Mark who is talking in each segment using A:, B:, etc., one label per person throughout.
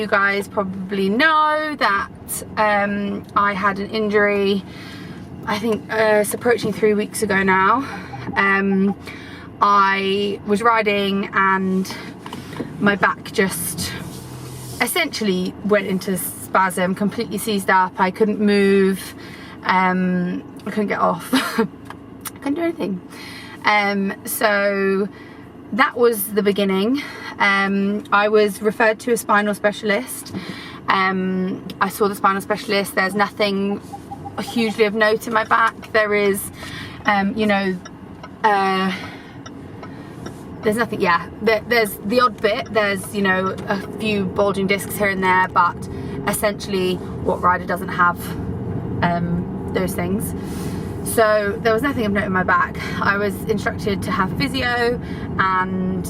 A: you guys probably know that I had an injury, I think it's approaching 3 weeks ago now. I was riding and my back just essentially went into spasm, completely seized up. I couldn't move, I couldn't get off, I couldn't do anything. So that was the beginning. I was referred to a spinal specialist. I saw the spinal specialist. There's nothing hugely of note in my back. There is, you know, there's nothing, yeah, there's the odd bit, there's, you know, a few bulging discs here and there, but essentially what rider doesn't have those things? So there was nothing of note in my back. I was instructed to have physio and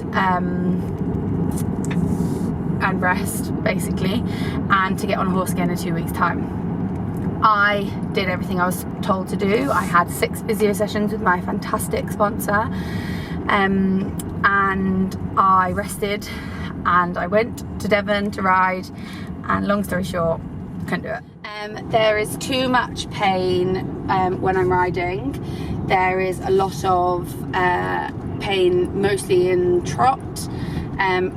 A: rest basically, and to get on a horse again in 2 weeks time. I did everything I was told to do. I had 6 physio sessions with my fantastic sponsor, and I rested and I went to Devon to ride, and long story short, couldn't do it. There is too much pain when I'm riding. There is a lot of pain, mostly in trot.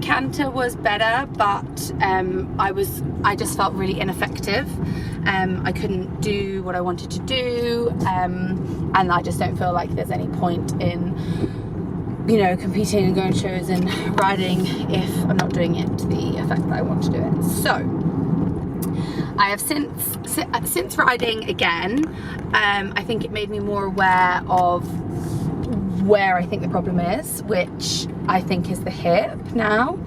A: Canter was better, but I just felt really ineffective. I couldn't do what I wanted to do, and I just don't feel like there's any point in, you know, competing and going shows and riding if I'm not doing it to the effect that I want to do it. So I have since riding again, I think it made me more aware of where I think the problem is, which I think is the hip now.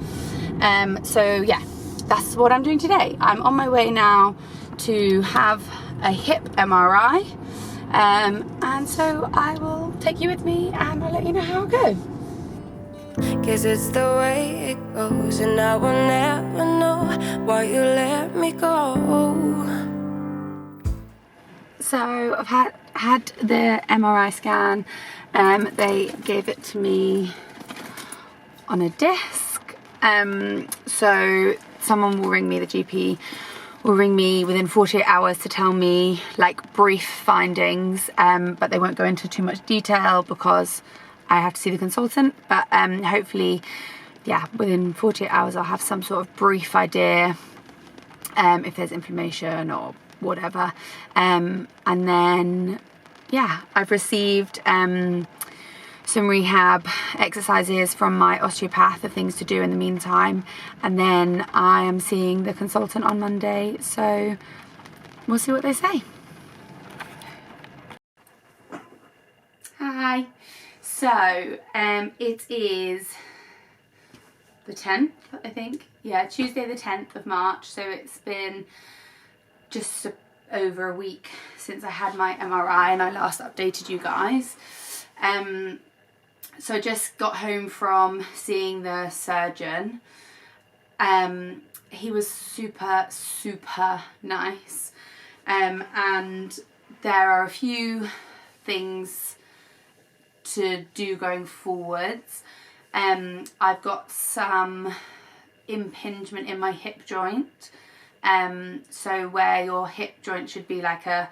A: So yeah, that's what I'm doing today. I'm on my way now to have a hip MRI, and so I will take you with me and I'll let you know how it goes.
B: Guess it's the way it goes, and I will never know why you let me go.
A: So I've had the MRI scan. They gave it to me on a disc. So someone will ring me, the GP will ring me within 48 hours to tell me like brief findings, but they won't go into too much detail because I have to see the consultant. But hopefully, yeah, within 48 hours I'll have some sort of brief idea if there's inflammation or whatever. And then, yeah, I've received some rehab exercises from my osteopath of things to do in the meantime, and then I am seeing the consultant on Monday, so we'll see what they say. Hi. So it is the 10th, I think. Yeah, Tuesday the 10th of March. So it's been just over a week since I had my MRI and I last updated you guys. So I just got home from seeing the surgeon. He was super nice. And there are a few things to do going forwards. I've got some impingement in my hip joint. So where your hip joint should be like a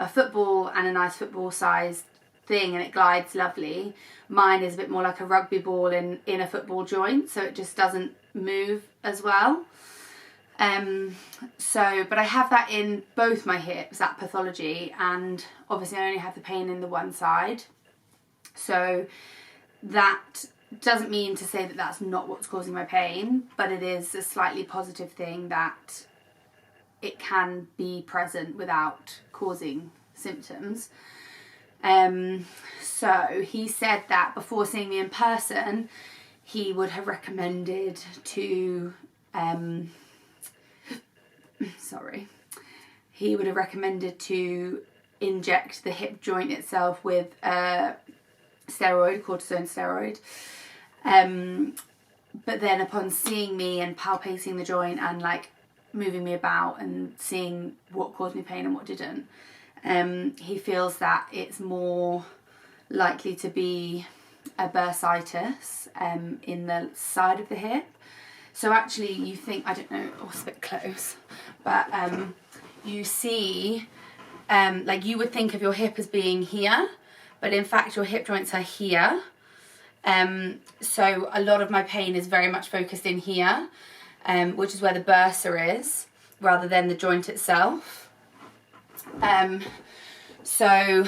A: football and a nice football sized thing and it glides lovely, mine is a bit more like a rugby ball in a football joint, so it just doesn't move as well. But I have that in both my hips, that pathology, and obviously I only have the pain in the one side. So that doesn't mean to say that that's not what's causing my pain, but it is a slightly positive thing that it can be present without causing symptoms. So he said that before seeing me in person, he would have recommended to, inject the hip joint itself with a steroid, cortisone steroid. But then upon seeing me and palpating the joint and like moving me about and seeing what caused me pain and what didn't, he feels that it's more likely to be a bursitis in the side of the hip. So actually you think, I don't know, it's a bit close, but you see, like you would think of your hip as being here, but in fact your hip joints are here. So a lot of my pain is very much focused in here, which is where the bursa is, rather than the joint itself. So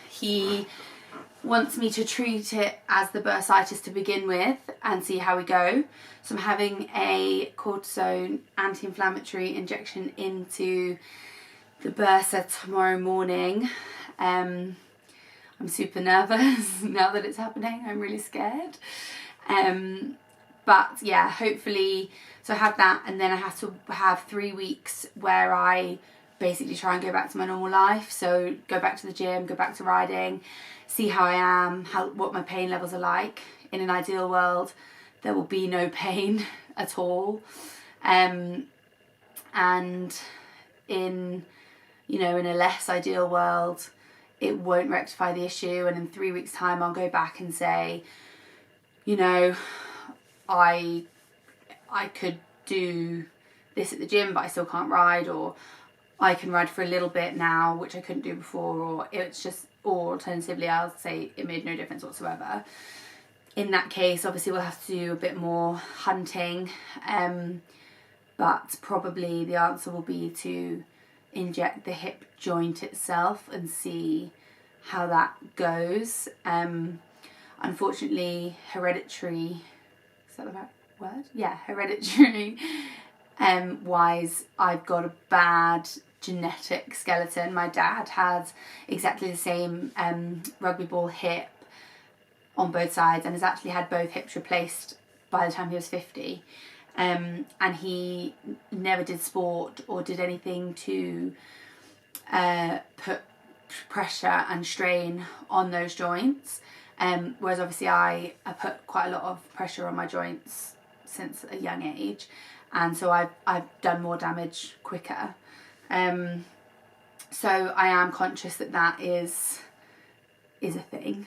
A: he wants me to treat it as the bursitis to begin with and see how we go. So I'm having a cortisone anti-inflammatory injection into the bursa tomorrow morning. I'm super nervous now that it's happening. I'm really scared. But yeah, hopefully, so I have that, and then I have to have 3 weeks where I basically try and go back to my normal life. So go back to the gym, go back to riding, see how I am, what my pain levels are like. In an ideal world, there will be no pain at all. And in, you know, in a less ideal world, it won't rectify the issue, and in 3 weeks' time I'll go back and say, you know, I could do this at the gym but I still can't ride, or I can ride for a little bit now which I couldn't do before, or it's just, or alternatively I'll say it made no difference whatsoever. In that case, obviously we'll have to do a bit more hunting, but probably the answer will be to inject the hip joint itself and see how that goes. Unfortunately, hereditary, is that the right word? Yeah, hereditary wise, I've got a bad genetic skeleton. My dad had exactly the same rugby ball hip on both sides and has actually had both hips replaced by the time he was 50. And he never did sport or did anything to put pressure and strain on those joints. Whereas obviously I put quite a lot of pressure on my joints since a young age, and so I've done more damage quicker. So I am conscious that is a thing.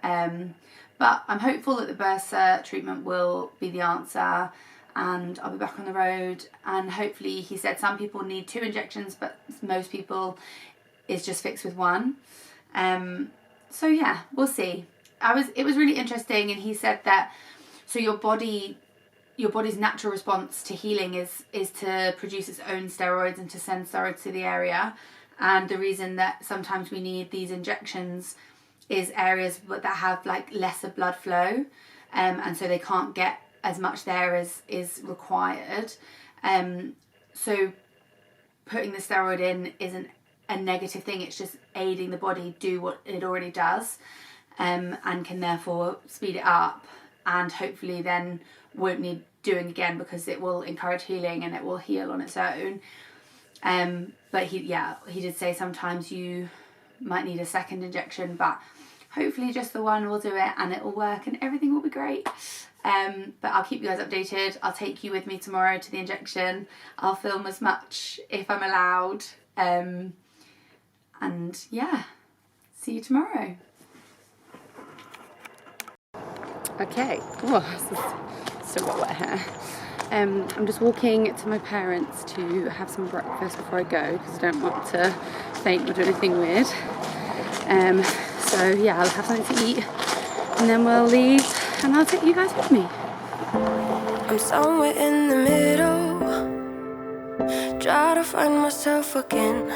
A: But I'm hopeful that the bursa treatment will be the answer, and I'll be back on the road, and hopefully, he said some people need 2 injections, but most people is just fixed with 1. So yeah, we'll see. It was really interesting, and he said that so your body's natural response to healing is to produce its own steroids and to send steroids to the area, and the reason that sometimes we need these injections is areas that have like lesser blood flow, and so they can't get as much there as is required. So putting the steroid in isn't a negative thing, it's just aiding the body do what it already does, and can therefore speed it up, and hopefully then won't need doing again because it will encourage healing and it will heal on its own. But he did say sometimes you might need a second injection, but hopefully just the one will do it and it will work and everything will be great. But I'll keep you guys updated. I'll take you with me tomorrow to the injection. I'll film as much if I'm allowed. And yeah, see you tomorrow. Okay, well, still got wet hair. I'm just walking to my parents to have some breakfast before I go because I don't want to faint or do anything weird. So yeah, I'll have something to eat and then we'll leave and I'll take you guys with me.
B: I'm somewhere in the middle, try to find myself again,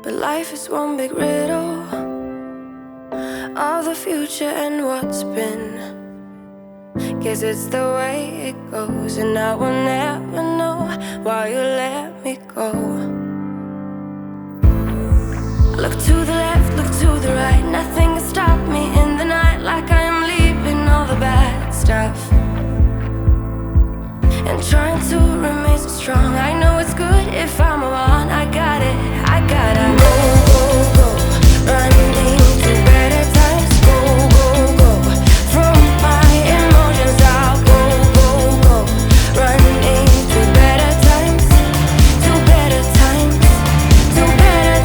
B: but life is one big riddle of the future and what's been. Guess it's the way it goes, and I will never know why you let me go. Look to the left, look to the right, nothing can stop me in the night, like I am leaving all the bad stuff and trying to remain so strong. I know it's good if I'm alone. I gotta go, go, go, running to better times. Go, go, go, from my emotions I'll go, go, go, running to better times, to better times, to better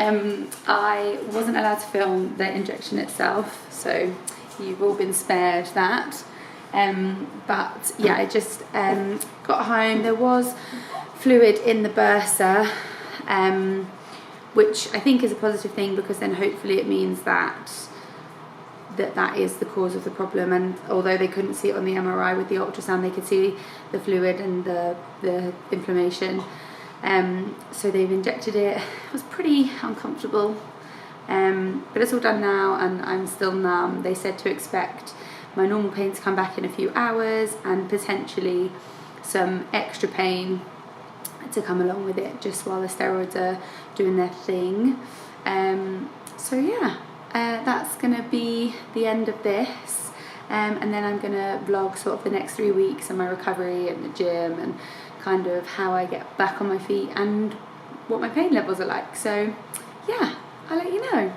B: times.
A: I wasn't allowed to film the injection itself, so you've all been spared that. But yeah, I just got home. There was fluid in the bursa, which I think is a positive thing, because then hopefully it means that is the cause of the problem. And although they couldn't see it on the MRI with the ultrasound, they could see the fluid and the inflammation. So they've injected it. It was pretty uncomfortable, but it's all done now, and I'm still numb. They said to expect my normal pain to come back in a few hours, and potentially some extra pain to come along with it, just while the steroids are doing their thing. So yeah, that's gonna be the end of this, and then I'm gonna vlog sort of the next 3 weeks and my recovery and the gym, and kind of how I get back on my feet and what my pain levels are like. So yeah, I'll let you know.